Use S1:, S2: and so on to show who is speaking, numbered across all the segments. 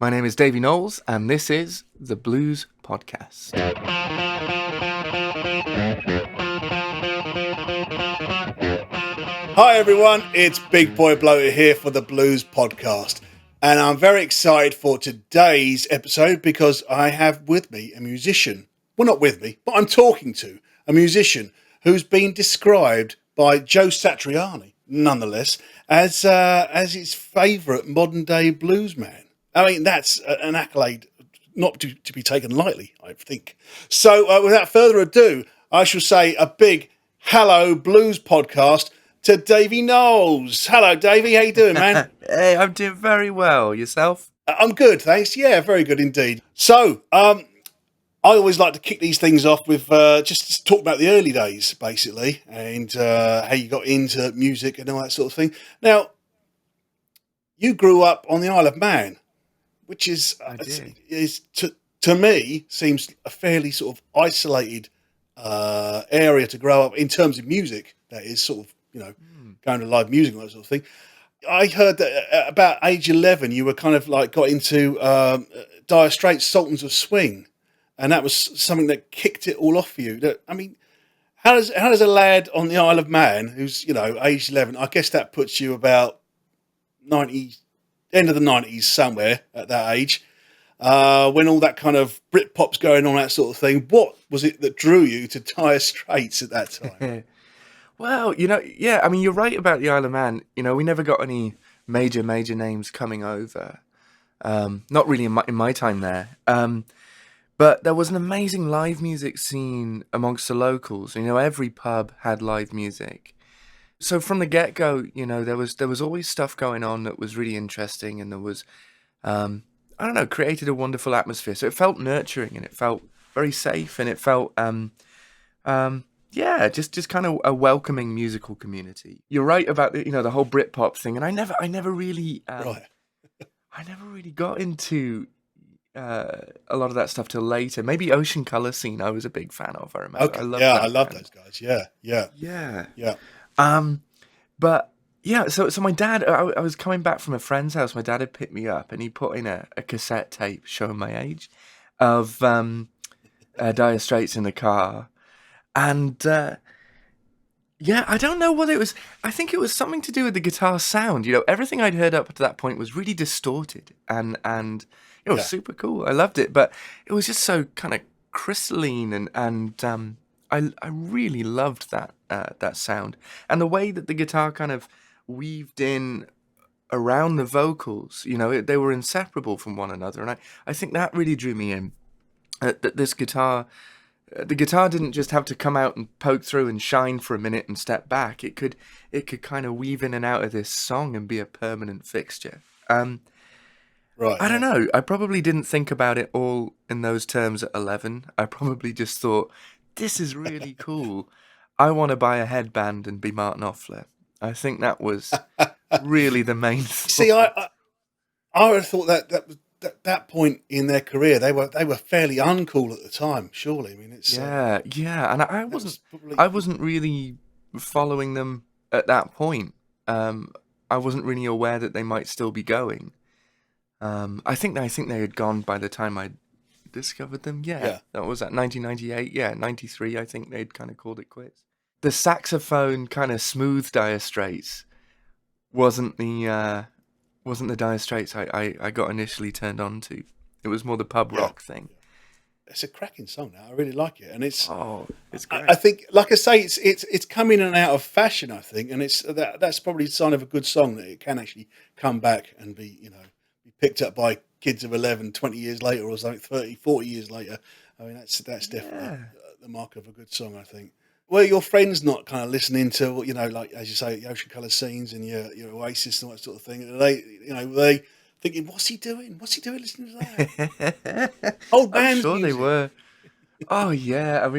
S1: My name is Davy Knowles, and this is the Blues Podcast.
S2: Hi everyone, it's Big Boy Bloater here for the Blues Podcast. And I'm very excited for today's episode because I have with me a musician. Well, not with me, but I'm talking to a musician who's been described by Joe Satriani, nonetheless, as his favourite modern day blues man. I mean, that's an accolade not to be taken lightly, I think. So without further ado, I shall say a big hello Blues Podcast to Davy Knowles. Hello, Davy. How you doing, man?
S1: Hey, I'm doing very well. Yourself?
S2: I'm good, thanks. Yeah, very good indeed. So, I always like to kick these things off with just talk about the early days, basically, and how you got into music and all that sort of thing. Now, you grew up on the Isle of Man, which is to me seems a fairly sort of isolated area to grow up in terms of music. That is sort of going to live music and that sort of thing. I heard that at about age 11, you were kind of like got into Dire Straits' Sultans of Swing, and that was something that kicked it all off for you. I mean, how does a lad on the Isle of Man who's aged 11? I guess that puts you about 90, end of the 90s somewhere at that age, when all that kind of Britpop's going on, that sort of thing. What was it that drew you to Dire Straits at that time?
S1: Well, yeah, I mean, you're right about the Isle of Man. We never got any major names coming over. Not really in my time there. But there was an amazing live music scene amongst the locals. Every pub had live music. So from the get-go, there was always stuff going on that was really interesting, and there was, created a wonderful atmosphere. So it felt nurturing, and it felt very safe, and it felt, just kind of a welcoming musical community. You're right about the whole Britpop thing, and I never really,
S2: Right.
S1: I never really got into a lot of that stuff till later. Maybe Ocean Colour Scene, I was a big fan of. I remember.
S2: Okay.
S1: I
S2: I love those guys. Yeah.
S1: Yeah. But yeah, so my dad, I was coming back from a friend's house. My dad had picked me up, and he put in a cassette tape showing my age of Dire Straits in the car. And I don't know what it was. I think it was something to do with the guitar sound. Everything I'd heard up to that point was really distorted, and it was super cool. I loved it, but it was just so kind of crystalline, and I really loved that sound, and the way that the guitar kind of weaved in around the vocals. They were inseparable from one another, and I think that really drew me in. That this guitar. The guitar didn't just have to come out and poke through and shine for a minute and step back. It could kind of weave in and out of this song and be a permanent fixture.
S2: Right.
S1: I don't know. I probably didn't think about it all in those terms at 11. I probably just thought, this is really cool. I want to buy a headband and be Martin Offler. I think that was really the main thought.
S2: See, I would have thought that point in their career, they were fairly uncool at the time. Surely, I mean, it's
S1: yeah, and I wasn't really following them at that point. I wasn't really aware that they might still be going. I think they had gone by the time I discovered them. Yeah, that was at 1998. Yeah, 93. I think they'd kind of called it quits. The saxophone kind of smooth Dire Straits wasn't the Dire Straits I got initially turned on to. It was more the pub rock thing.
S2: It's a cracking song now. I really like it, and it's
S1: great.
S2: I think, like I say, it's come in and out of fashion. I think, and that's probably a sign of a good song, that it can actually come back and be be picked up by kids of 11, 20 years later or something, 30, 40 years later. I mean, that's definitely the mark of a good song, I think. Were your friends not kind of listening to, like, as you say, the Ocean Colour Scenes and your Oasis and all that sort of thing? Are were they thinking, what's he doing? What's he doing listening to that? Old bands.
S1: I'm sure
S2: music.
S1: they were. Oh yeah, I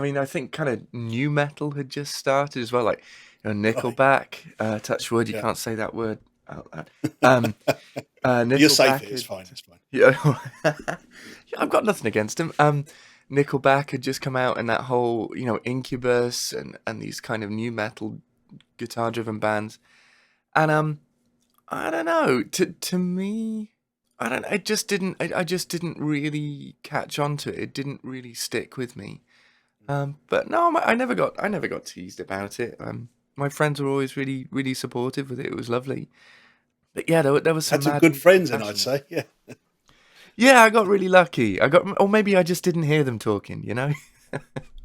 S1: mean, I think kind of new metal had just started as well, like Nickelback. Touch wood, you can't say that word out loud. Nickelback.
S2: You're safe. It's fine.
S1: Yeah, I've got nothing against him. Nickelback had just come out, and that whole Incubus and these kind of new metal guitar driven bands, and I don't know. To me, I don't know. It just didn't. I just didn't really catch on to it. It didn't really stick with me. But no, I never got teased about it. My friends were always really, really supportive with it. It was lovely. But yeah, there was some
S2: Had some
S1: mad
S2: good
S1: mutual
S2: friends, then I'd
S1: passion.
S2: say. Yeah,
S1: Yeah, I got really lucky. Or maybe I just didn't hear them talking. You know?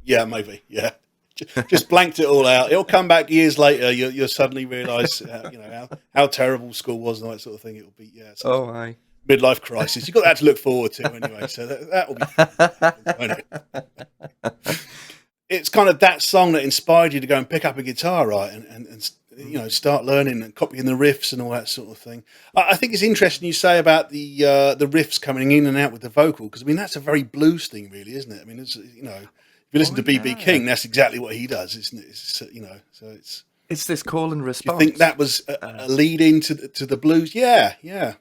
S2: yeah, maybe. Yeah, just blanked it all out. It'll come back years later. You'll suddenly realise, how terrible school was and all that sort of thing. It'll be some
S1: Oh,
S2: sort of
S1: I.
S2: midlife crisis. You've got that to look forward to anyway. So that will be fun when that happens, won't it? It's kind of that song that inspired you to go and pick up a guitar, right? And start learning and copying the riffs and all that sort of thing. I think it's interesting you say about the riffs coming in and out with the vocal, because I mean that's a very blues thing, really, isn't it? I mean, if you listen
S1: Oh
S2: to BB
S1: yeah.
S2: King, that's exactly what he does, isn't it? So it's.
S1: It's this call and
S2: Do you think
S1: response.
S2: that was a lead into the blues? Yeah, yeah,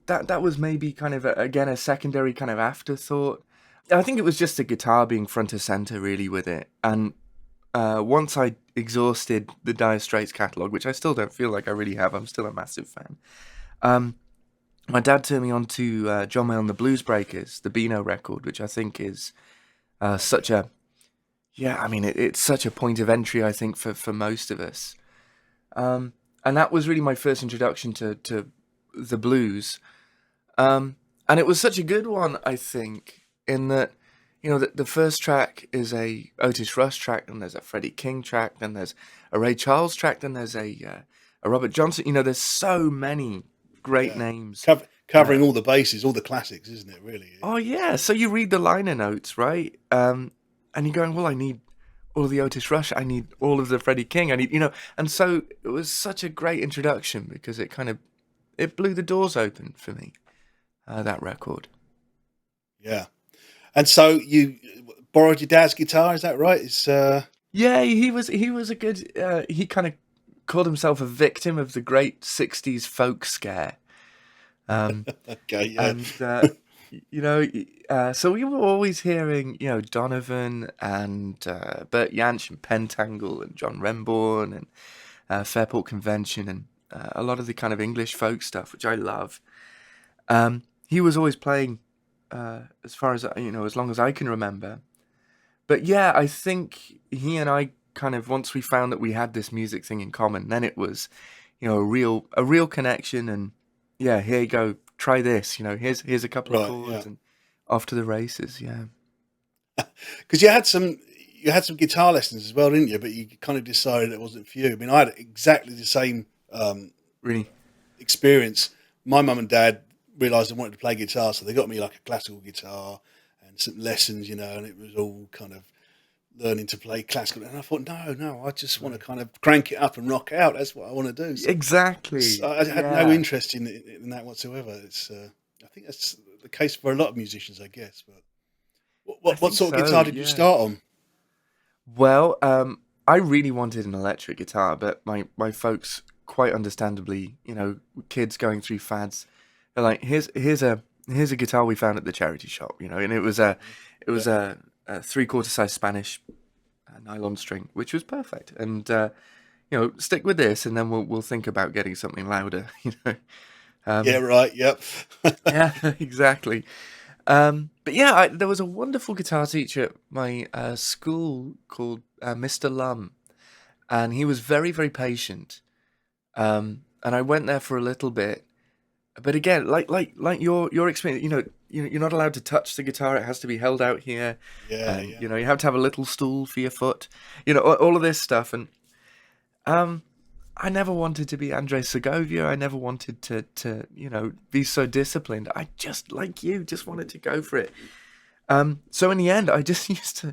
S1: That was maybe kind of again a secondary kind of afterthought. I think it was just the guitar being front and center really with it. And once I exhausted the Dire Straits catalog, which I still don't feel like I really have, I'm still a massive fan. Um, my dad turned me on to John Mayall and the Blues Breakers, the Beano record, which I think is such a yeah. I mean, it's such a point of entry. I think for most of us. And that was really my first introduction to the blues. And it was such a good one, I think, in that, the first track is a Otis Rush track, then there's a Freddie King track, then there's a Ray Charles track, then there's a Robert Johnson. There's so many great
S2: yeah.
S1: names.
S2: Covering all the bases, all the classics, isn't it? Really.
S1: Oh yeah, so you read the liner notes, right? And you're going, well, I need all of the Otis Rush, I need all of the Freddie King, I need, and so it was such a great introduction because it blew the doors open for me. That record.
S2: Yeah. And so you borrowed your dad's guitar, is that right? It's
S1: Yeah, he was a good. He kind of called himself a victim of the great '60s folk scare, um,
S2: okay, yeah,
S1: and so we were always hearing Donovan and Bert Jansch and Pentangle and John Renbourn and Fairport Convention and a lot of the kind of English folk stuff, which I love. He was always playing, as far as as long as I can remember. But yeah, I think he and I kind of once we found that we had this music thing in common, then it was, a real connection. And yeah, here you go, try this. Here's a couple of
S2: right, yeah.
S1: chords and off to the races. Yeah.
S2: Because you had some guitar lessons as well, didn't you? But you kind of decided it wasn't for you. I mean, I had exactly the same
S1: Really.
S2: experience. My mum and dad realised I wanted to play guitar, so they got me like a classical guitar and some lessons, and it was all kind of learning to play classical. And I thought, no, I just want to kind of crank it up and rock out. That's what I want to do. So
S1: Exactly.
S2: I had no
S1: Yeah.
S2: interest in that whatsoever. I think that's the case for a lot of musicians, I guess. But
S1: I
S2: what
S1: think
S2: sort of
S1: so.
S2: guitar did you
S1: Yeah.
S2: start on?
S1: Well, I really wanted an electric guitar, but my folks, quite understandably, kids going through fads, they're like, here's a guitar we found at the charity shop, and it was a it
S2: Yeah,
S1: was a 3/4 size Spanish nylon string, which was perfect. And stick with this, and then we'll think about getting something louder.
S2: yeah,
S1: Um,
S2: right, yep.
S1: yeah, exactly. But yeah, there was a wonderful guitar teacher at my school called Mr. Lum, and he was very, very patient. And I went there for a little bit, but again, like your experience, you're not allowed to touch the guitar; it has to be held out here,
S2: Yeah,
S1: and
S2: yeah.
S1: you have to have a little stool for your foot, all of this stuff. And um, I never wanted to be Andrei Segovia. I never wanted to be so disciplined. I just like you, just wanted to go for it. So in the end, I just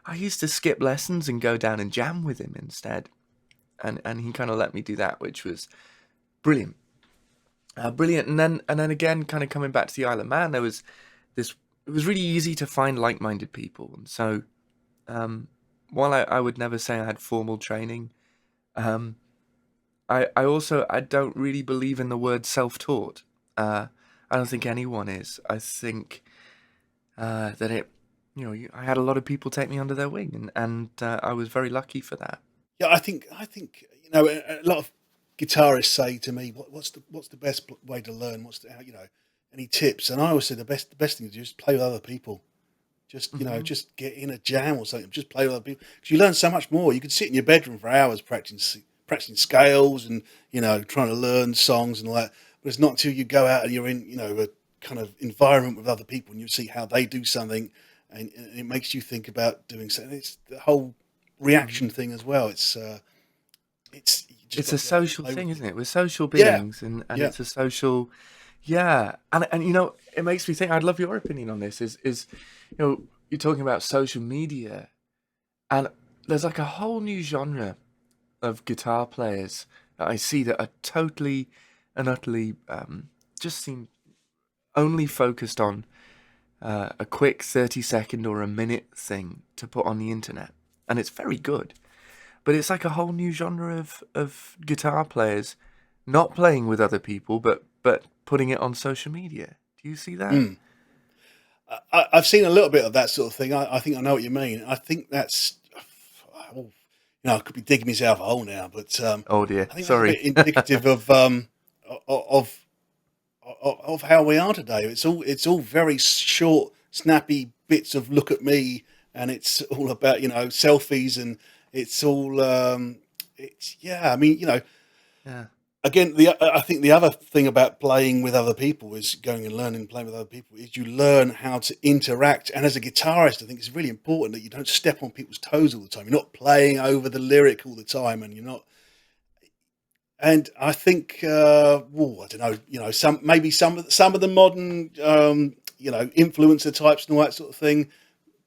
S1: I used to skip lessons and go down and jam with him instead, and he kind of let me do that, which was brilliant, brilliant. And then again, kind of coming back to the Isle of Man, there was this. It was really easy to find like-minded people, and so um, while I would never say I had formal training, um, I don't really believe in the word self-taught. I don't think anyone is. I think that I had a lot of people take me under their wing, and I was very lucky for that.
S2: Yeah, I think a lot of guitarists say to me, "What's the best way to learn? What's the how, any tips? And I always said the best thing to do is play with other people. Just
S1: Hmm.
S2: just get in a jam or something. Just play with other people because you learn so much more. You could sit in your bedroom for hours practicing scales and trying to learn songs and all that. But it's not until you go out and you're in a kind of environment with other people and you see how they do something, and it makes you think about doing something. It's the whole
S1: Hmm.
S2: reaction thing as well. It's you just
S1: It's
S2: got
S1: a
S2: to be able to
S1: social
S2: play with
S1: thing, isn't
S2: people.
S1: it? We're social
S2: Yeah,
S1: beings, and
S2: yeah.
S1: it's a social, yeah. And it makes me think. I'd love your opinion on this. Is you're talking about social media, and there's like a whole new genre of guitar players that I see that are totally and utterly just seem only focused on a quick 30-second or a minute thing to put on the internet, and it's very good. But it's like a whole new genre of guitar players not playing with other people, but putting it on social media. Do you see that?
S2: Mm. I've seen a little bit of that sort of thing. I think I know what you mean. I think that's, oh, I could be digging myself a hole now, but
S1: Oh dear,
S2: I think that's a
S1: sorry.
S2: bit indicative of of how we are today. It's all very short, snappy bits of look at me, and it's all about selfies, and it's all it's yeah. I mean,
S1: Yeah,
S2: again, I think the other thing about playing with other people is going and learning playing with other people is you learn how to interact. And as a guitarist, I think it's really important that you don't step on people's toes all the time. You're not playing over the lyric all the time, and you're not. And I think, I don't know, some of the modern, influencer types and all that sort of thing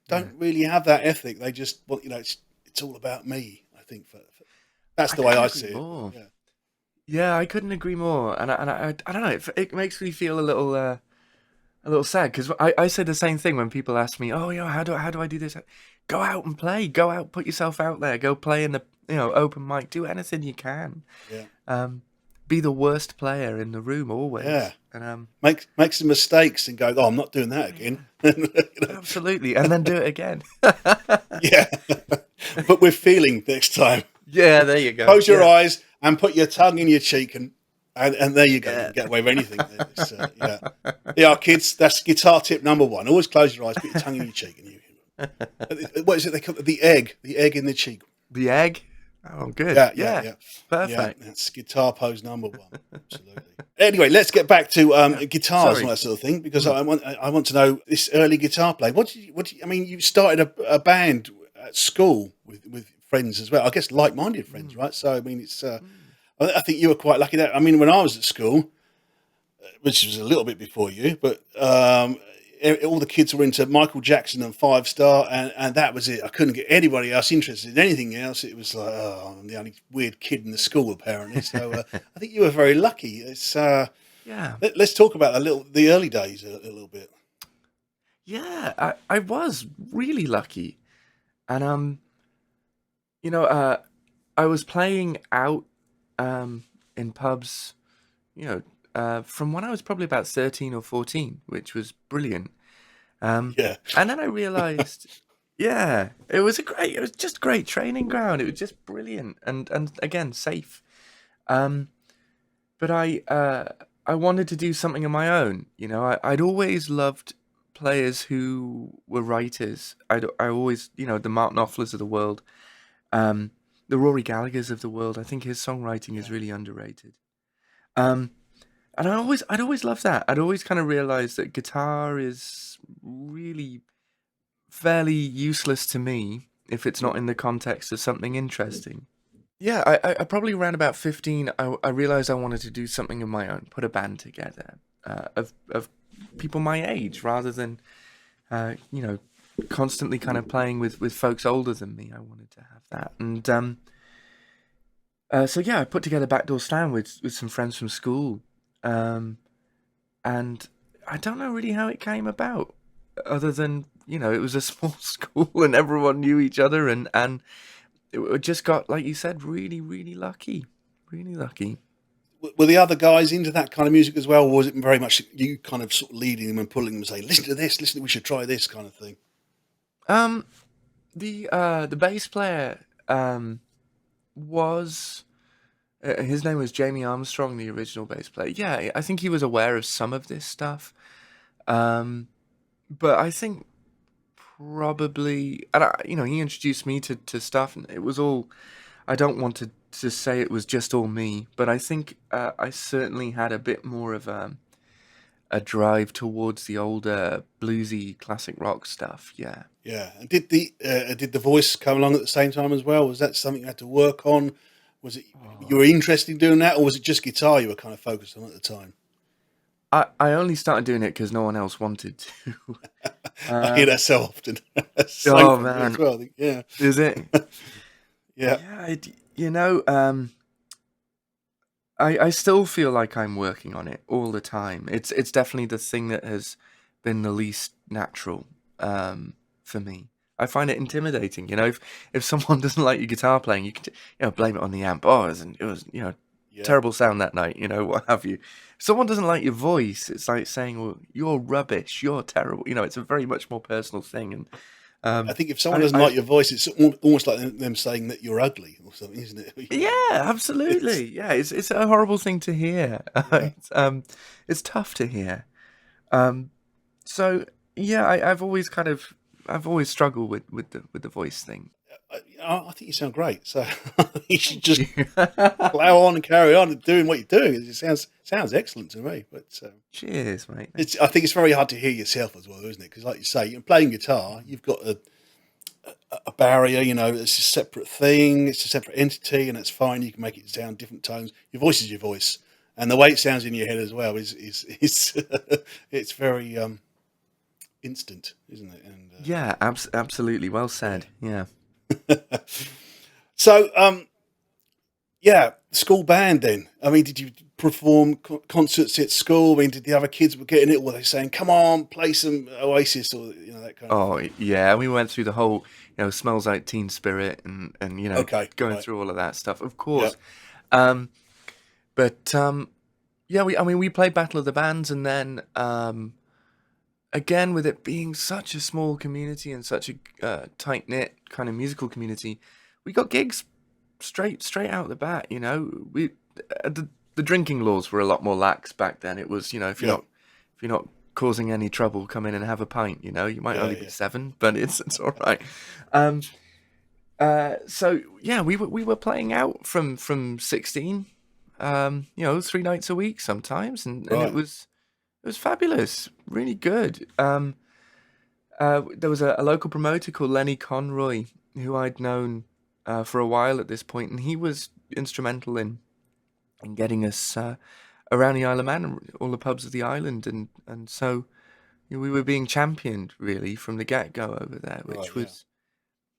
S1: yeah.
S2: don't really have that ethic. They just, it's all about me. I think that's
S1: I
S2: the way
S1: couldn't
S2: I
S1: agree
S2: see it. But
S1: more.
S2: yeah.
S1: Yeah, I couldn't agree more. And I don't know. It makes me feel a little sad because I say the same thing when people ask me, "Oh, how do I do this?" Go out and play. Go out, put yourself out there. Go play in the open mic. Do anything you can.
S2: Yeah.
S1: Um, be the worst player in the room
S2: Yeah.
S1: always. And
S2: Make some mistakes and go, oh, I'm not doing that
S1: yeah,
S2: again.
S1: yeah,
S2: You know,
S1: absolutely. And then do it again.
S2: yeah, but with feeling next time.
S1: Yeah, there you go.
S2: Close your
S1: Yeah,
S2: eyes and put your tongue in your cheek, and there you go. You
S1: yeah.
S2: can get away with anything. It's, yeah, yeah, kids. That's guitar tip number one. Always close your eyes, put your tongue in your cheek, and what is it they call it? The egg in the cheek.
S1: The egg. Oh, good.
S2: Yeah, yeah,
S1: Yeah,
S2: yeah, yeah.
S1: perfect.
S2: That's guitar pose number one. Absolutely. Anyway, let's get back to
S1: Yeah.
S2: guitars and all
S1: Sorry.
S2: that sort of thing because
S1: Mm.
S2: I want to know this early guitar play. I mean, you started a band at school with friends as well. I guess like-minded friends,
S1: Mm.
S2: right? So I mean, it's
S1: Mm.
S2: I think you were quite lucky that. I mean, when I was at school, which was a little bit before you, but all the kids were into Michael Jackson and Five Star, and that was it. I couldn't get anybody else interested in anything else. It was like, oh, I'm the only weird kid in the school, apparently. So I think you were very lucky. It's
S1: Yeah.
S2: let's talk about the early days a little bit.
S1: Yeah, I was really lucky. And I was playing out in pubs, you know, from when I was probably about 13 or 14, which was brilliant.
S2: Yeah,
S1: And then I realized, yeah, it was just great training ground. It was just brilliant and again safe. Um, but I wanted to do something of my own. I'd always loved players who were writers. I always, the Mark Knopflers of the world, um, the Rory Gallaghers of the world. I think his songwriting is
S2: yeah.
S1: really underrated. Um, and I'd always loved that. I'd always kind of realized that guitar is really fairly useless to me if it's not in the context of something interesting. Yeah, I probably around about 15, I realized I wanted to do something of my own, put a band together of people my age rather than, you know, constantly kind of playing with folks older than me. I wanted to have that. And so, yeah, I put together Backdoor Stand with some friends from school. Um, and I don't know really how it came about, other than, it was a small school and everyone knew each other and it just got, like you said, really, really lucky. Really lucky.
S2: Were the other guys into that kind of music as well, or was it very much you kind of sort of leading them and pulling them and saying, "Listen to this, listen, we should try this," kind of thing?
S1: Um, the bass player was His name was Jamie Armstrong, the original bass player. Yeah, I think he was aware of some of this stuff. But I think probably, and he introduced me to stuff, and it was all. I don't want to say it was just all me, but I think I certainly had a bit more of a drive towards the older bluesy classic rock stuff. Yeah.
S2: Yeah. And did the voice come along at the same time as well? Was that something you had to work on? Was it you were interested in doing that, or was it just guitar you were kind of focused on at the time?
S1: I only started doing it because no one else wanted to.
S2: I hear that so often. Same
S1: Oh
S2: from me as
S1: man,
S2: well. I think, yeah,
S1: is it?
S2: yeah,
S1: Yeah, I still feel like I'm working on it all the time. It's definitely the thing that has been the least natural for me. I find it intimidating. If someone doesn't like your guitar playing, you can blame it on the amp. Oh, it was
S2: yeah.
S1: terrible sound that night. What have you. If someone doesn't like your voice, it's like saying, well, you're rubbish. You're terrible. It's a very much more personal thing. And
S2: I think if someone
S1: I,
S2: doesn't
S1: I
S2: like your voice, it's almost like them saying that you're ugly or something, isn't it?
S1: Yeah,
S2: It's
S1: absolutely. Yeah, it's a horrible thing to hear.
S2: yeah.
S1: It's tough to hear. Um, so yeah, I've always struggled with the voice thing.
S2: I think you sound great. So you should
S1: Thank
S2: just
S1: you.
S2: plow on and carry on and doing what you're doing. It sounds excellent to me. But
S1: Cheers, mate. Thank
S2: it's I think it's very hard to hear yourself as well, isn't it? Because like you say, you're playing guitar, you've got a barrier. It's a separate thing. It's a separate entity, and that's fine. You can make it sound different tones. Your voice is your voice, and the way it sounds in your head as well is it's very instant, isn't it? And
S1: you. Yeah, absolutely. Well said. Yeah.
S2: so yeah, school band. Then I mean, did you perform concerts at school? I mean, did the other kids were getting it? Were they saying, "Come on, play some Oasis" or that kind of
S1: Oh
S2: thing?
S1: yeah, we went through the whole smells like Teen Spirit and
S2: Okay,
S1: going
S2: right,
S1: through all of that stuff. Of
S2: yeah,
S1: course. But yeah, we played Battle of the Bands, and then again, with it being such a small community and such a tight knit kind of musical community, we got gigs straight out the bat. We the drinking laws were a lot more lax back then. It was if
S2: yeah,
S1: you're not causing any trouble, come in and have a pint. You might
S2: yeah,
S1: only be
S2: yeah.
S1: 7, but it's all right. So yeah, we were playing out from 16. 3 nights a week sometimes, and it
S2: Right.
S1: was fabulous, really good. There was a local promoter called Lenny Conroy who I'd known for a while at this point, and he was instrumental in getting us around the Isle of Man and all the pubs of the island, and so we were being championed really from the get-go over there,
S2: Right,
S1: which
S2: yeah.
S1: was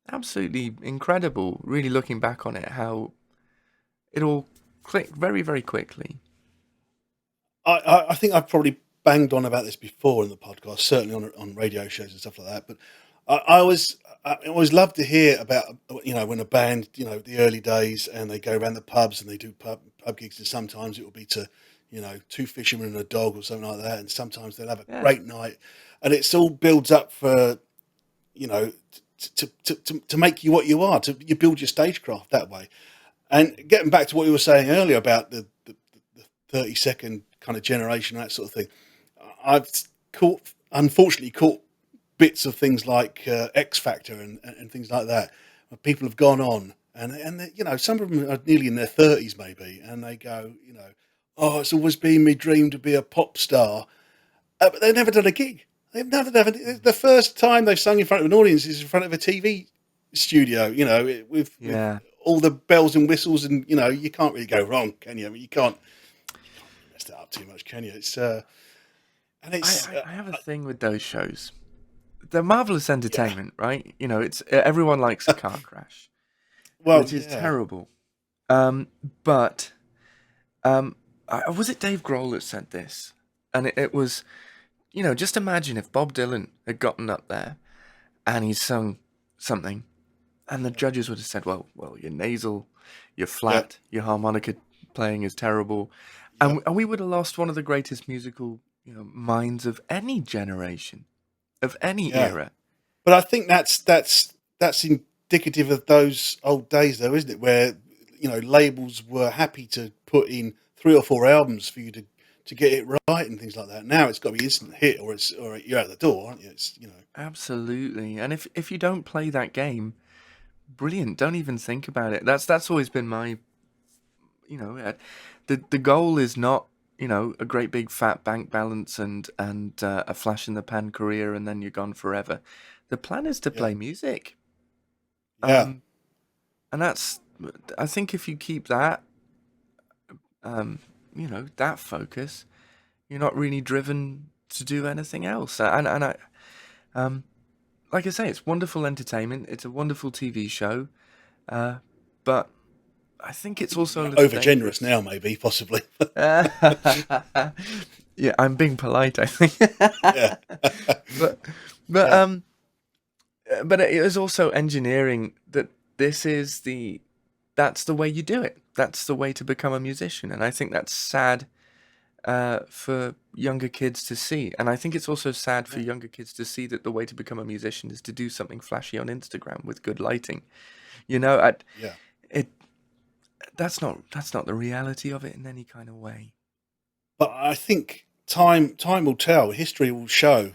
S1: absolutely incredible. Really looking back on it, how it all clicked very, very quickly.
S2: I think I've probably banged on about this before in the podcast, certainly on radio shows and stuff like that. But I always love to hear about when a band the early days and they go around the pubs and they do pub gigs, and sometimes it will be to two fishermen and a dog or something like that, and sometimes they'll have a
S1: Yeah,
S2: great night, and it all builds up for you know to make you what you are. You build your stagecraft that way. And getting back to what you were saying earlier about the 30-second kind of generation, that sort of thing, I've unfortunately, caught bits of things like X Factor and things like that, where people have gone on and some of them are nearly in their 30s maybe, and they go, oh, it's always been my dream to be a pop star, but they've never done a gig. They've never done the first time they've sung in front of an audience is in front of a TV studio, with
S1: yeah.
S2: all the bells and whistles, and you can't really go wrong, can you? I mean, you can't mess that up too much, can you? It's and
S1: I,
S2: it's
S1: I I have a thing with those shows. They're marvelous
S2: yeah.
S1: entertainment, right? It's everyone likes a car crash,
S2: Well,
S1: which is
S2: yeah,
S1: terrible. But was it Dave Grohl that said this? And it was, just imagine if Bob Dylan had gotten up there and he sung something, and the judges would have said, "Well, you're nasal, you're
S2: yeah,
S1: flat, your harmonica playing is terrible,"
S2: yeah,
S1: and we would have lost one of the greatest musical, minds of any generation, of any
S2: yeah.
S1: era.
S2: But I think that's indicative of those old days, though, isn't it? Where labels were happy to put in 3 or 4 albums for you to get it right and things like that. Now it's got to be instant hit, or you're out the door, aren't you?
S1: Absolutely. And if you don't play that game, brilliant. Don't even think about it. That's always been my, the goal is not, a great big fat bank balance and a flash in the pan career and then you're gone forever. The plan is to
S2: Yeah,
S1: play music.
S2: yeah,
S1: And I think if you keep that, that focus, you're not really driven to do anything else. Like I say, it's wonderful entertainment. It's a wonderful TV show, but I think it's also a little
S2: over generous
S1: dangerous.
S2: now, maybe possibly.
S1: Yeah, I'm being polite, I think.
S2: Yeah,
S1: but but
S2: yeah,
S1: um but it is also engineering that that's the way you do it. That's the way to become a musician, and I think that's sad for younger kids to see. And I think it's also sad for
S2: yeah,
S1: younger kids to see that the way to become a musician is to do something flashy on Instagram with good lighting. You know,
S2: yeah.
S1: it that's not the reality of it in any kind of way.
S2: But I think time will tell. History will show.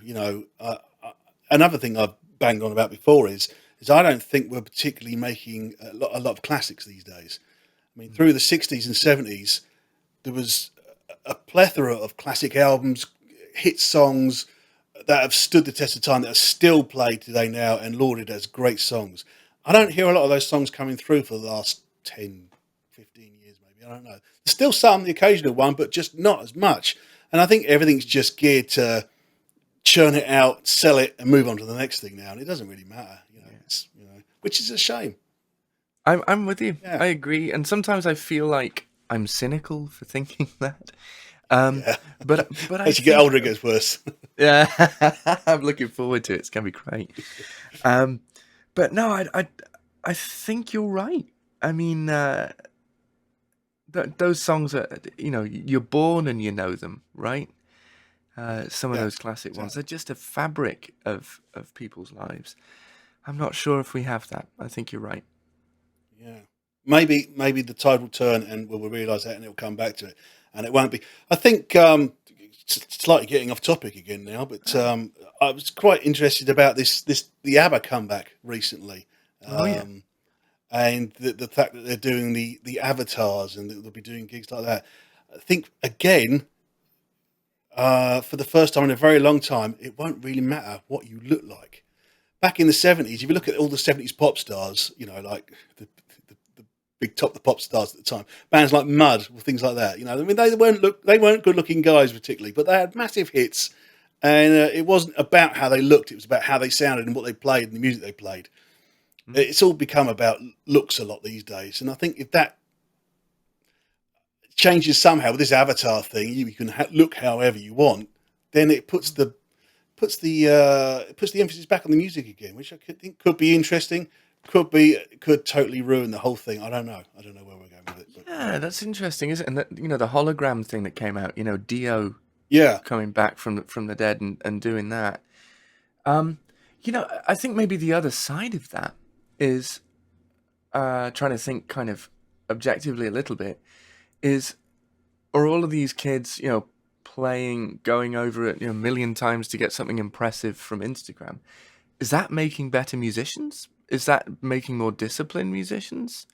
S2: Another thing I've banged on about before is I don't think we're particularly making a lot of classics these days. I mean, through the '60s and '70s, there was a plethora of classic albums, hit songs that have stood the test of time, that are still played today now and lauded as great songs. I don't hear a lot of those songs coming through for the last 10, 15 years, maybe. I don't know. There's still some, the occasional one, but just not as much. And I think everything's just geared to churn it out, sell it, and move on to the next thing now. And it doesn't really matter,
S1: Yeah.
S2: which is a shame.
S1: I'm with you.
S2: Yeah,
S1: I agree. And sometimes I feel like I'm cynical for thinking that. Um,
S2: yeah.
S1: but I
S2: As you get
S1: think,
S2: older, it gets worse.
S1: yeah, I'm looking forward to it. It's gonna be great. Um, but no, I think you're right. I mean, those songs are, you're born and you know them, right? Some of
S2: Yeah,
S1: those classic ones,
S2: exactly.
S1: they're just a fabric of people's lives. I'm not sure if we have that. I think you're right.
S2: Yeah, maybe the tide will turn and we'll realise that, and it'll come back to it, and it won't be. I think slightly getting off topic again now, but I was quite interested about the ABBA comeback recently,
S1: Oh yeah.
S2: um, and the fact that they're doing the avatars and that they'll be doing gigs like that. I think again. For the first time in a very long time, it won't really matter what you look like. Back in the '70s, if you look at all the '70s pop stars, like the big top the pop stars at the time, bands like Mud or things like that. I mean, they weren't good looking guys particularly, but they had massive hits, and it wasn't about how they looked; it was about how they sounded and what they played and the music they played.
S1: Mm.
S2: It's all become about looks a lot these days, and I think if that changes somehow with this avatar thing, you can look however you want, then it puts the emphasis back on the music again, which I think could be interesting. Could totally ruin the whole thing. I don't know. I don't know where we're going with it, but
S1: Yeah, that's interesting, isn't it? And the hologram thing that came out, Dio
S2: yeah,
S1: coming back from the dead and doing that. Um, I think maybe the other side of that is trying to think kind of objectively a little bit is are all of these kids, playing, going over it, a million times to get something impressive from Instagram. Is that making better musicians? Is that making more disciplined musicians?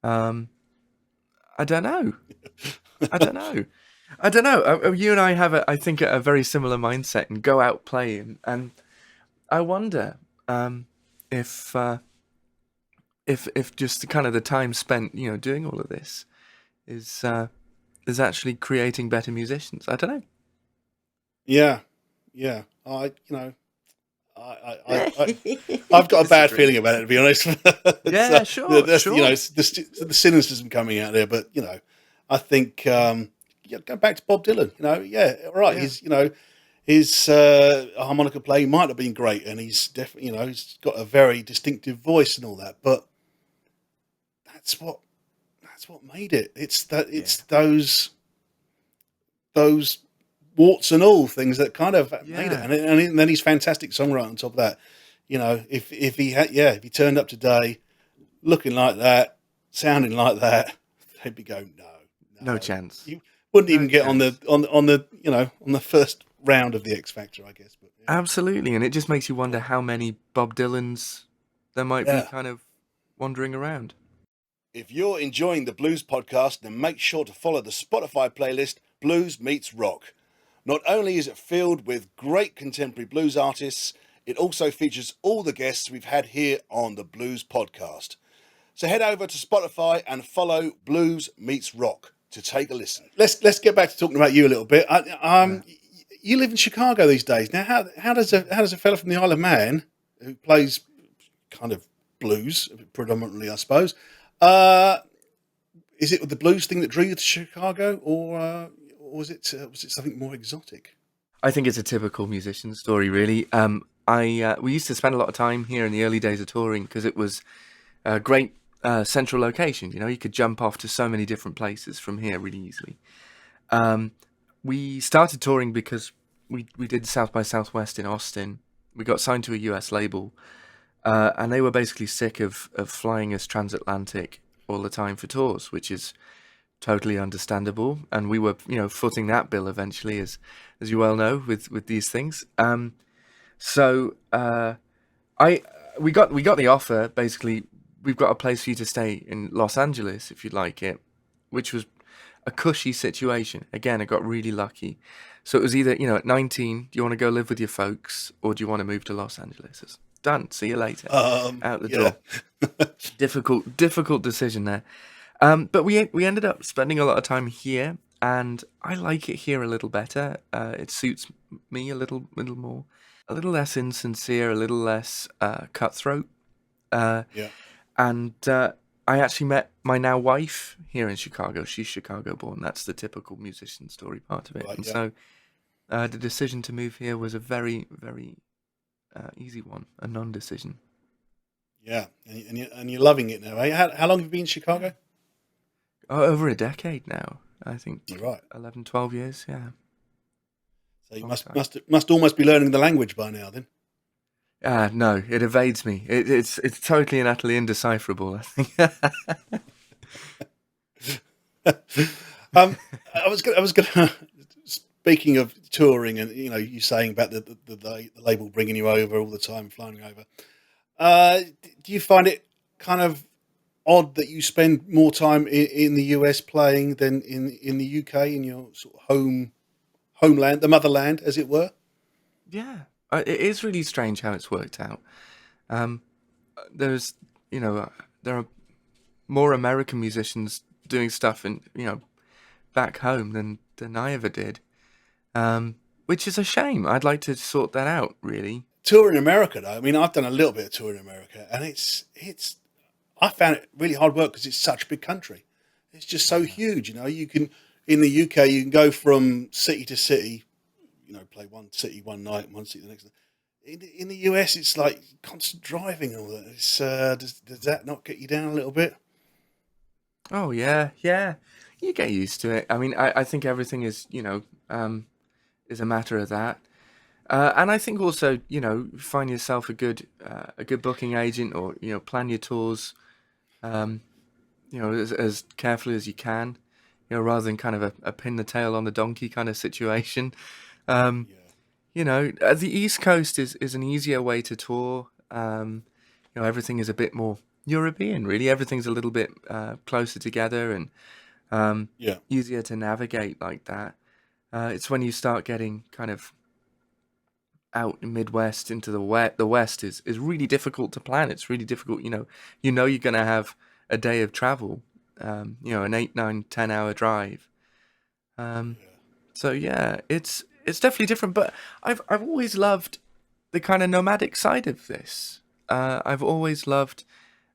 S1: Um, I don't know. I don't know. I don't know. You and I have, I think, a very similar mindset and go out playing. And I wonder if if just the kind of the time spent, doing all of this is actually creating better musicians. I don't
S2: yeah, yeah. I
S1: know.
S2: I've got a bad
S1: Disagree.
S2: feeling about it, to be honest.
S1: Yeah,
S2: So
S1: sure,
S2: that's
S1: sure.
S2: it's the cynicism coming out there, but I think go back to Bob Dylan. Yeah, all right.
S1: Yeah,
S2: His harmonica playing might have been great, and he's definitely he's got a very distinctive voice and all that. But that's what made it.
S1: yeah,
S2: It's those warts and all things that kind of made it,
S1: yeah,
S2: and then he's fantastic songwriter on top of that. If he turned up today looking like that, sounding like that, they'd be going,
S1: No
S2: no.
S1: chance.
S2: You wouldn't
S1: No
S2: even get on
S1: chance.
S2: the first round of the X Factor, I guess. But
S1: Absolutely, and it just makes you wonder how many Bob Dylans there might be
S2: yeah.
S1: kind of wandering around.
S2: If you're enjoying the Blues podcast, then make sure to follow the Spotify playlist Blues Meets Rock. Not only is it filled with great contemporary blues artists, it also features all the guests we've had here on the Blues podcast. So head over to Spotify and follow Blues Meets Rock to take a listen. Let's get back to talking about you a little bit.
S1: Yeah.
S2: You live in Chicago these days. Now, how does a fella from the Isle of Man who plays kind of blues predominantly, I suppose, is it the blues thing that drew you to Chicago, or was it something more exotic?
S1: I think it's a typical musician story, really. We used to spend a lot of time here in the early days of touring because it was a great central location. You know, you could jump off to so many different places from here really easily. We started touring because we did South by Southwest in Austin. We got signed to a US label, and they were basically sick of flying us transatlantic all the time for tours, which is totally understandable. And we were, footing that bill eventually, as you well know, with these things. So I we got the offer. Basically, we've got a place for you to stay in Los Angeles if you'd like it, which was a cushy situation. Again, I got really lucky. So it was either, at 19, do you want to go live with your folks or do you want to move to Los Angeles? It's done. See you later. Out the
S2: Yeah.
S1: door. Difficult decision there. But we ended up spending a lot of time here, and I like it here a little better. It suits me a little more, a little less insincere, a little less cutthroat.
S2: Yeah.
S1: And I actually met my now wife here in Chicago. She's Chicago born. That's the typical musician story part of it.
S2: Right.
S1: And
S2: Yeah.
S1: so the decision to move here was a very, very easy one, a non-decision.
S2: Yeah. And you're loving it now, eh? How long have you been in Chicago?
S1: Over a decade now, I think.
S2: Right.
S1: 11, 12 years, yeah.
S2: So you
S1: Long
S2: must
S1: time.
S2: must almost be learning the language by now, then.
S1: No, it evades me. It's totally and utterly indecipherable, I think.
S2: I was gonna. Speaking of touring, and you saying about the label bringing you over all the time, flying you over. Do you find it kind of odd that you spend more time in the US playing than in the UK, in your sort of homeland, the motherland, as it were?
S1: Yeah, it is really strange how it's worked out. Um, there's, there are more American musicians doing stuff back home than I ever did, which is a shame. I'd like to sort that out, really.
S2: Tour in America, though. I mean, I've done a little bit of tour in America, and it's I found it really hard work because it's such a big country. It's just so huge. You can in the UK you can go from city to city. Play one city one night, one city the next. In the US, it's like constant driving and all that. Does that not get you down a little bit?
S1: Oh yeah, yeah. You get used to it. I mean, I think everything is, is a matter of that. And I think also, find yourself a good booking agent, or plan your tours, um, as carefully as you can, rather than kind of a pin the tail on the donkey kind of situation. Um,
S2: Yeah,
S1: the East Coast is an easier way to tour. Everything is a bit more European, really. Everything's a little bit closer together and
S2: yeah,
S1: easier to navigate like that. It's when you start getting kind of out in Midwest into the West is really difficult to plan. It's really difficult. You're going to have a day of travel, an 8, 9, 10 hour drive.
S2: yeah.
S1: So yeah, it's definitely different. But I've always loved the kind of nomadic side of this. I've always loved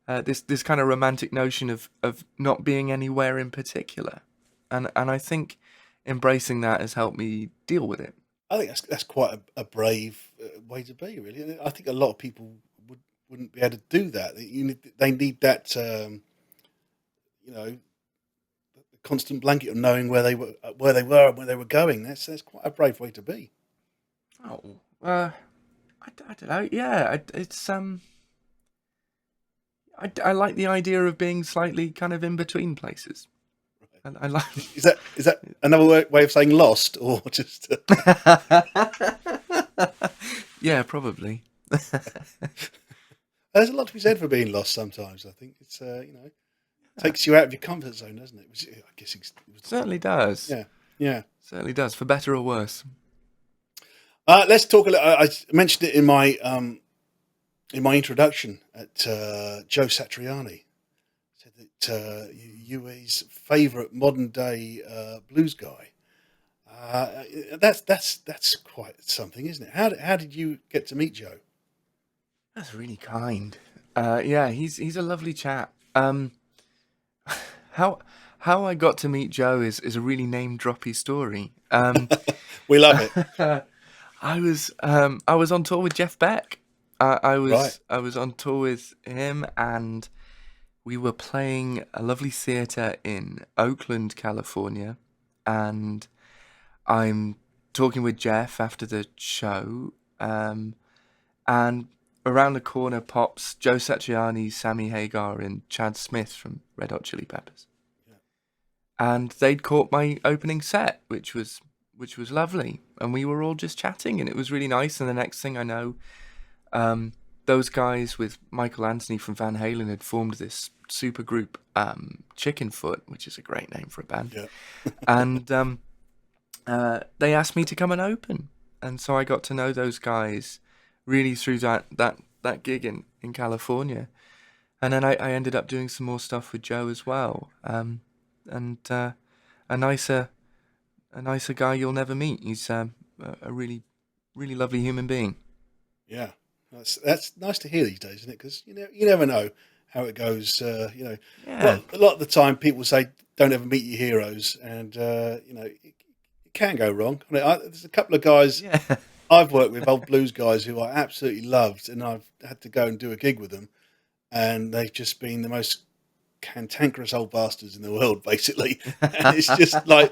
S1: this kind of romantic notion of not being anywhere in particular, and I think embracing that has helped me deal with it.
S2: I think that's quite a brave way to be, really. And I think a lot of people wouldn't be able to do that. They need that, the constant blanket of knowing where they were, and where they were going. That's quite a brave way to be.
S1: Oh, I don't know. Yeah, it's I like the idea of being slightly kind of in between places. I like.
S2: Is that another way of saying lost, or just?
S1: Yeah, probably.
S2: There's a lot to be said for being lost. Sometimes I think it's takes you out of your comfort zone, doesn't it? Which I guess it was the
S1: Certainly
S2: point.
S1: does.
S2: Yeah, yeah.
S1: Certainly does, for better or worse.
S2: Let's talk a little. I mentioned it in my introduction at Joe Satriani. Said that you were his favourite modern day blues guy. That's quite something, isn't it? How did you get to meet Joe?
S1: That's really kind. Yeah, he's a lovely chap. How how I got to meet Joe is a really name droppy story.
S2: We love it.
S1: I was on tour with Jeff Beck.
S2: Right.
S1: I was on tour with him, and we were playing a lovely theater in Oakland, California, and I'm talking with Jeff after the show, and around the corner pops Joe Satriani, Sammy Hagar, and Chad Smith from Red Hot Chili Peppers,
S2: Yeah.
S1: and they'd caught my opening set, which was lovely, and we were all just chatting, and it was really nice. And the next thing I know, those guys with Michael Anthony from Van Halen had formed this super group, Chicken Foot, which is a great name for a band,
S2: Yeah.
S1: and they asked me to come and open, and so I got to know those guys really through that gig in California, and then I ended up doing some more stuff with Joe as well, and a nicer guy you'll never meet. He's a really really lovely human being.
S2: Yeah. That's nice to hear these days, isn't it? Because you never know how it goes.
S1: Yeah,
S2: A lot of the time people say don't ever meet your heroes, and it can go wrong. There's a couple of guys
S1: yeah,
S2: I've worked with, old blues guys, who I absolutely loved, and I've had to go and do a gig with them, and they've just been the most cantankerous old bastards in the world, basically. And it's just like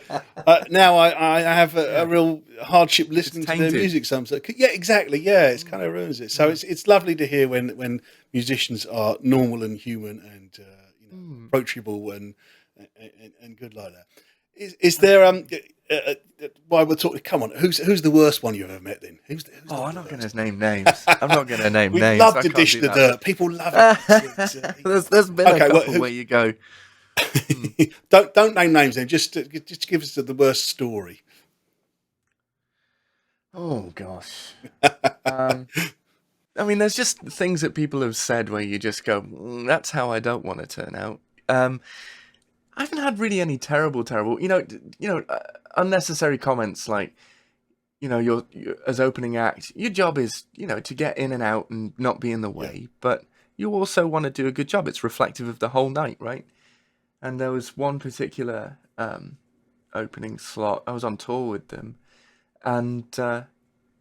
S2: now I have a
S1: yeah.
S2: real hardship
S1: It's
S2: listening to their
S1: tainted.
S2: music. Yeah, exactly. Yeah, it's kind of ruins it. So
S1: Mm,
S2: it's lovely to hear when musicians are normal and human and
S1: mm,
S2: approachable and good like that. Is there
S1: absolutely.
S2: while we're talking? Come on, who's the worst one you've ever met? Then who's
S1: Oh,
S2: the
S1: I'm not going
S2: worst?
S1: to name names. I'm not going to name
S2: We
S1: names.
S2: love
S1: I
S2: to
S1: can't
S2: dish
S1: do
S2: the
S1: that.
S2: dirt. People love it.
S1: There's been a
S2: Okay, well,
S1: couple where you go, hmm.
S2: don't name names then. Just give us the worst story.
S1: Oh gosh. Um, I mean, there's just things that people have said where you just go, that's how I don't want to turn out. I haven't had really any terrible, unnecessary comments like, you're as opening act, your job is, to get in and out and not be in the
S2: Yeah,
S1: way, but you also want to do a good job. It's reflective of the whole night, right? And there was one particular opening slot. I was on tour with them, and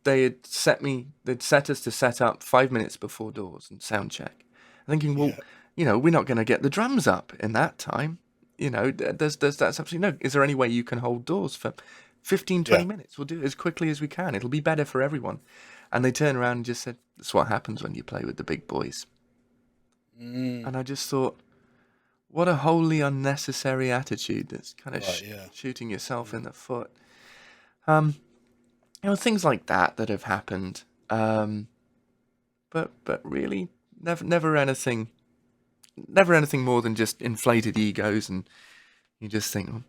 S1: they'd set us to set up 5 minutes before doors and sound check. I'm thinking, well,
S2: yeah,
S1: we're not going to get the drums up in that time. That's absolutely no. Is there any way you can hold doors for 15,
S2: yeah.
S1: 20 minutes? We'll do it as quickly as we can. It'll be better for everyone. And they turned around and just said, that's what happens when you play with the big boys.
S2: Mm,
S1: And I just thought, what a wholly unnecessary attitude that's kind of
S2: right. Yeah,
S1: shooting yourself
S2: yeah.
S1: in the foot. Um, things like that have happened. But really, never anything more than just inflated egos, and you just think, well,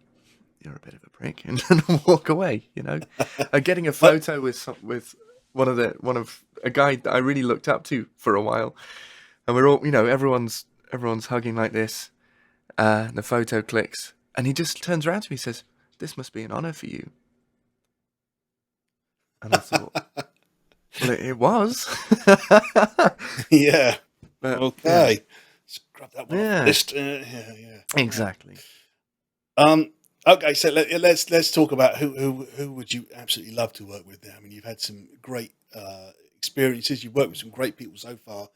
S1: you're a bit of a prick, and walk away. Getting a
S2: But
S1: photo with one of a guy that I really looked up to for a while, and we're all, everyone's hugging like this, and the photo clicks, and he just turns around to me and says, "This must be an honor for you." And I thought, well, it was.
S2: yeah.
S1: But yeah,
S2: Okay. Scrub that one off the
S1: yeah,
S2: list. Yeah, yeah. Right.
S1: exactly.
S2: Okay, so let's talk about who would you absolutely love to work with now. I mean, you've had some great experiences. You've worked with some great people so far,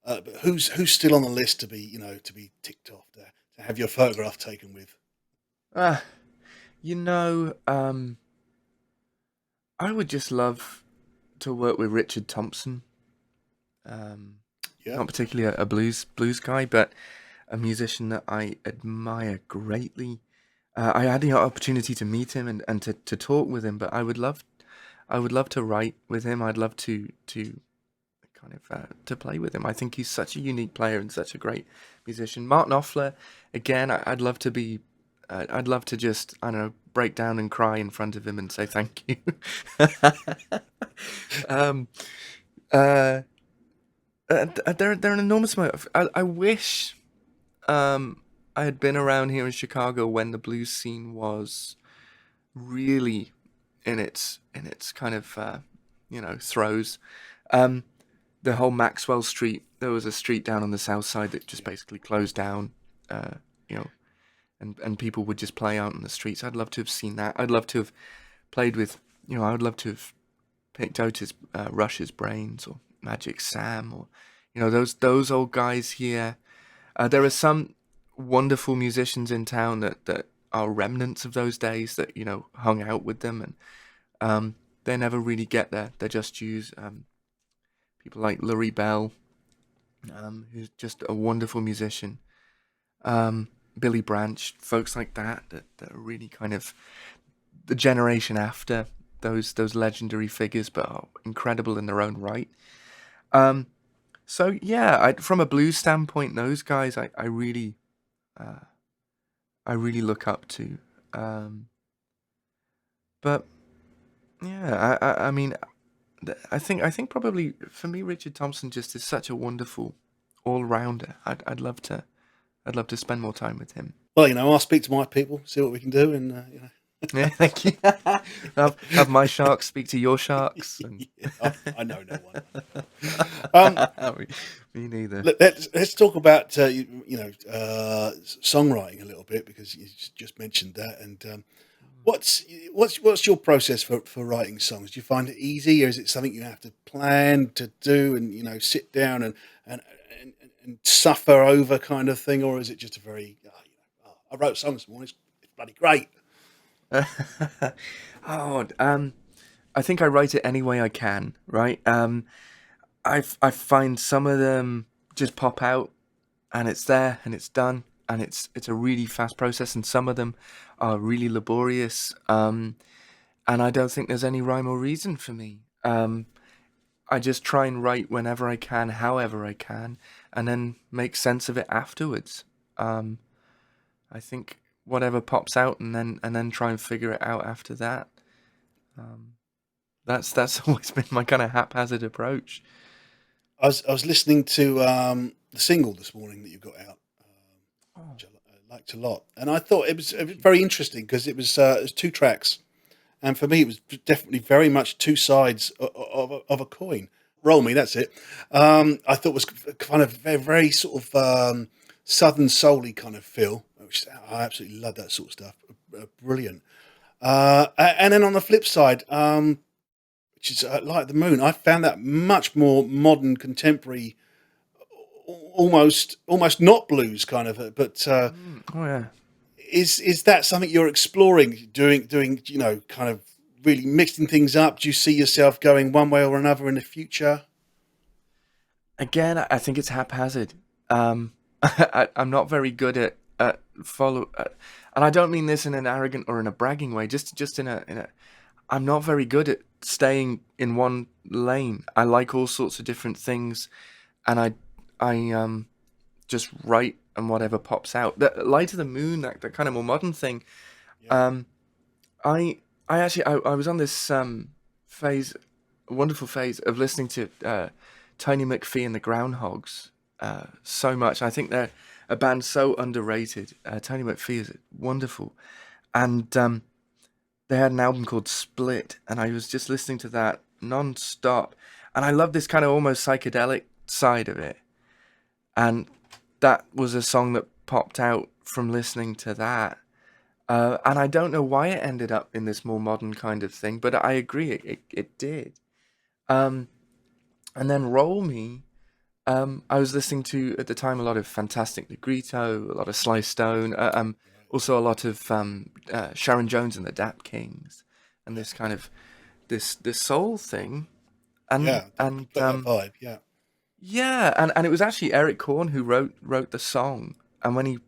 S2: but who's still on the list to be to be ticked off to have your photograph taken with?
S1: Uh, you know, I would just love to work with Richard Thompson. Um,
S2: Yeah.
S1: not particularly a blues guy, but a musician that I admire greatly. I had the opportunity to meet him and to talk with him, but I would love to write with him. I'd love to kind of to play with him. I think he's such a unique player and such a great musician. Martin Knopfler, again, I'd love to be. I'd love to just, I don't know, break down and cry in front of him and say thank you. um, uh, they're an enormous amount. I wish I had been around here in Chicago when the blues scene was really in its kind of throes. Um, the whole Maxwell Street. There was a street down on the south side that just basically closed down. You know, and people would just play out in the streets. I'd love to have seen that. I'd love to have played with. I would love to have picked out his Rush's Brains or Magic Sam or those old guys here. There are some wonderful musicians in town that are remnants of those days that hung out with them, and they never really get their just dues. People like Lurie Bell, who's just a wonderful musician. Billy Branch, folks like that are really kind of the generation after those legendary figures, but are incredible in their own right. So yeah, from a blues standpoint, those guys uh, I really look up to. But yeah, I mean, I think probably for me, Richard Thompson just is such a wonderful all rounder. I'd love to spend more time with him.
S2: Well, I'll speak to my people, see what we can do, and
S1: Yeah, thank you. Have my sharks speak to your sharks. And...
S2: yeah, I know no one.
S1: Me neither.
S2: Let's talk about songwriting a little bit, because you just mentioned that. And what's your process for writing songs? Do you find it easy, or is it something you have to plan to do and sit down and suffer over kind of thing, or is it just a very I wrote a song this morning, it's bloody great?
S1: I think I write it any way I can, right? I find some of them just pop out, and it's there, and it's done, and it's a really fast process, and some of them are really laborious, and I don't think there's any rhyme or reason for me. I just try and write whenever I can, however I can, and then make sense of it afterwards. I think whatever pops out, and then try and figure it out after that. That's always been my kind of haphazard approach.
S2: I was listening to the single this morning that you got out, which I liked a lot, and I thought it was very interesting because it was 2 tracks, and for me it was definitely very much 2 sides of a coin. Roll Me, that's it. I thought was kind of very, very sort of southern soul-y kind of feel, which I absolutely love that sort of stuff. Brilliant. And then on the flip side, which is Like the Moon, I found that much more modern, contemporary, almost not blues kind of. But
S1: Oh yeah.
S2: is that something you're exploring, doing kind of really mixing things up? Do you see yourself going one way or another in the future?
S1: Again, I think it's haphazard. I'm not very good at follow, and I don't mean this in an arrogant or in a bragging way. Just in a. I'm not very good at staying in one lane. I like all sorts of different things, and I just write and whatever pops out. The Light of the Moon, that kind of more modern thing.
S2: Yeah.
S1: I actually I was on this phase, wonderful phase of listening to Tiny McPhee and the Groundhogs so much. I think they're a band so underrated. Tiny McPhee is wonderful, and they had an album called Split, and I was just listening to that non-stop, and I love this kind of almost psychedelic side of it, and that was a song that popped out from listening to that. And I don't know why it ended up in this more modern kind of thing, but I agree, it did. Um, and then Roll Me, I was listening to, at the time, a lot of Fantastic Negrito, a lot of Sly Stone, also a lot of Sharon Jones and the Dap Kings, and this kind of, this soul thing. And
S2: Yeah, got that vibe. Yeah.
S1: Yeah, and it was actually Eric Korn who wrote the song, and when he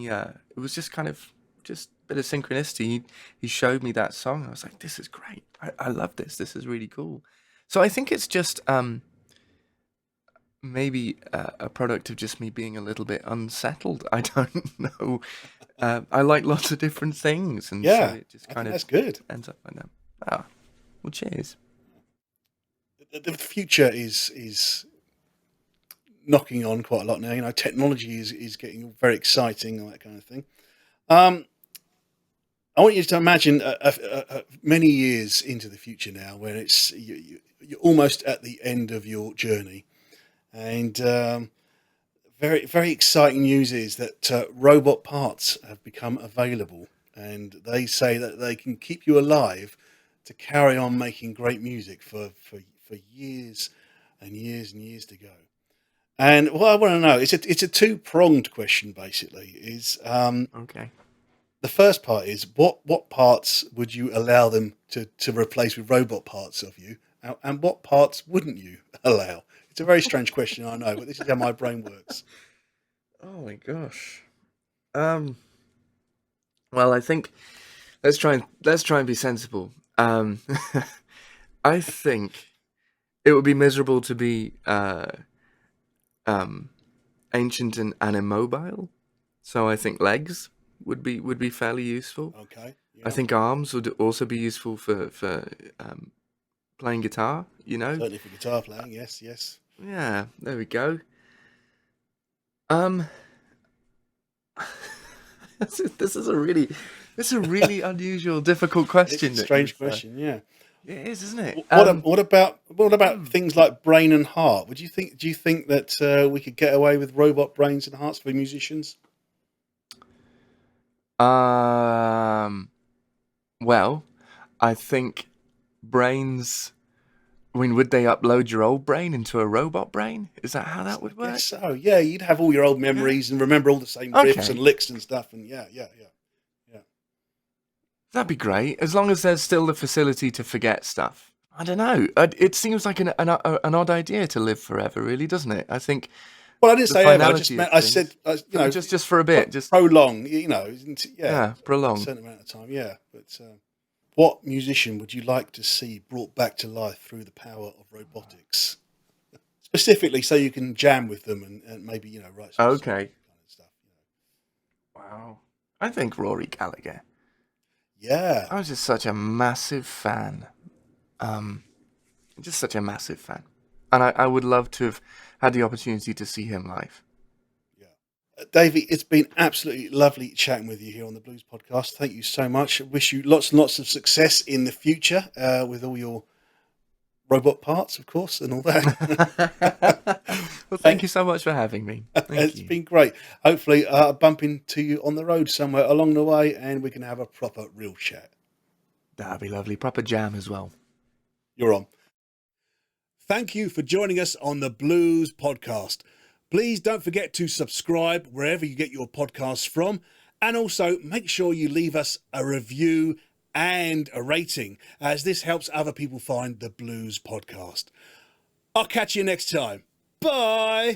S1: it was just kind of just a bit of synchronicity. He showed me that song. I was like, this is great. I love this. This is really cool. So I think it's just maybe a product of just me being a little bit unsettled. I don't know. I like lots of different things, and so
S2: Yeah,
S1: it just
S2: I
S1: kind
S2: think
S1: of
S2: that's good.
S1: ends up like that. Ah, well, cheers.
S2: The future is knocking on quite a lot now. You know, technology is getting very exciting and that kind of thing. Um, I want you to imagine many years into the future now, when you're almost at the end of your journey, and very very exciting news is that robot parts have become available, and they say that they can keep you alive to carry on making great music for years and years and years to go. And what I want to know is it's a two-pronged question. Basically, is
S1: Okay.
S2: the first part is what parts would you allow them to replace with robot parts of you, and what parts wouldn't you allow? It's a very strange question, I know, but this is how my brain works.
S1: Oh my gosh. Um. Well, I think let's try and be sensible. I think it would be miserable to be um ancient and immobile. So I think legs would be fairly useful.
S2: Okay,
S1: I
S2: yeah,
S1: think arms would also be useful for playing guitar. You know.
S2: certainly for guitar playing. Yes, yes.
S1: Yeah. There we go. Um. this is a really unusual, difficult
S2: It's a
S1: question that
S2: strange
S1: you've.
S2: question. Yeah.
S1: It is, isn't it?
S2: What about things like brain and heart? Would you think? Do you think that we could get away with robot brains and hearts for musicians?
S1: Um. Well, I think brains. I mean, would they upload your old brain into a robot brain? Is that how that
S2: I
S1: would
S2: guess
S1: work?
S2: so. Yeah, you'd have all your old
S1: Yeah.
S2: memories and remember all the same riffs and
S1: Okay.
S2: licks and stuff. And yeah, yeah, yeah, yeah.
S1: That'd be great, as long as there's still the facility to forget stuff. I don't know. It seems like an odd idea to live forever, really, doesn't it? I think
S2: Well, I didn't
S1: the
S2: say ever. I just
S1: finality of
S2: meant I said
S1: things, just for a bit, just
S2: prolong. Yeah,
S1: yeah,
S2: a
S1: prolong.
S2: certain amount of time. Yeah, but what musician would you like to see brought back to life through the power of robotics? Specifically, so you can jam with them and maybe write some songs
S1: Okay.
S2: and kind of stuff.
S1: Wow. I think Rory Gallagher.
S2: Yeah,
S1: I was just such a massive fan. Um, just such a massive fan, and I would love to have had the opportunity to see him live.
S2: yeah. Davey, it's been absolutely lovely chatting with you here on the Blues Podcast. Thank you so much. Wish you lots and lots of success in the future with all your robot parts, of course, and all that.
S1: Well, thank
S2: Thank-
S1: you so much for having me. Thank
S2: it's
S1: you.
S2: been great. Hopefully, bump into you on the road somewhere along the way, and we can have a proper, real chat.
S1: That'd be lovely. Proper jam as well.
S2: You're on. Thank you for joining us on the Blues Podcast. Please don't forget to subscribe wherever you get your podcasts from, and also make sure you leave us a review and a rating, as this helps other people find the Blues Podcast. I'll catch you next time. Bye.